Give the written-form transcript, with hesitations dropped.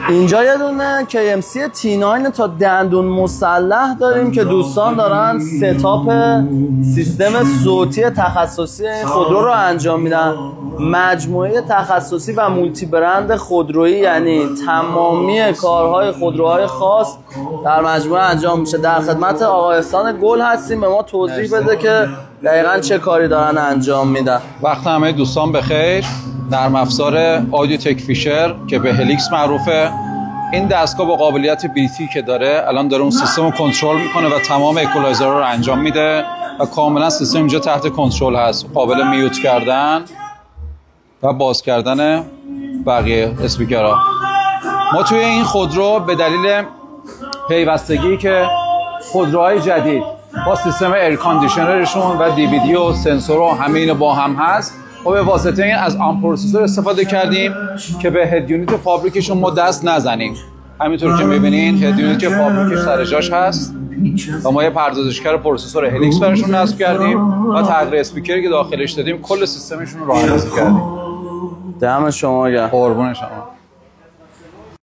اینجا یه دونه KMC T9 تا دندون مسلح داریم که دوستان دارن ستاپ سیستم صوتی تخصصی این خودرو رو انجام میدن. مجموعه تخصصی و مولتی برند خودرویی، یعنی تمامی کارهای خودروهای خاص در مجموعه انجام میشه. در خدمت آقا احسان گل هستیم، به ما توضیح بده که دقیقاً چه کاری دارن انجام میدن. وقت همه دوستان بخیر. نرم افزار آدیو تک فیشر که به هلیکس معروفه، این دستگاه با قابلیت بیتی که داره الان داره اون سیستم رو کنترل میکنه و تمام اکولایزر رو انجام میده و کاملا سیستم اینجا تحت کنترل هست، قابل میوت کردن و باز کردن بقیه اسپیکرها. ما توی این خودرو به دلیل پیوستگی که خودروهای جدید با سیستم ایر کاندیشنرشون و DVD و سنسور و همه اینو با هم هست، ما به واسطه این از آرم پروسسور استفاده کردیم که به هد یونیت فابریکشون ما دست نزنیم. همینطور که می‌بینین هد یونیت فابریکش سر جاش هست و ما یه پردازشگر پروسسور هلیکس براشون نصب کردیم و تغییر اسپیکری که داخلش دادیم کل سیستمشون رو راحت کردیم. دم شما گرم. قربون شما.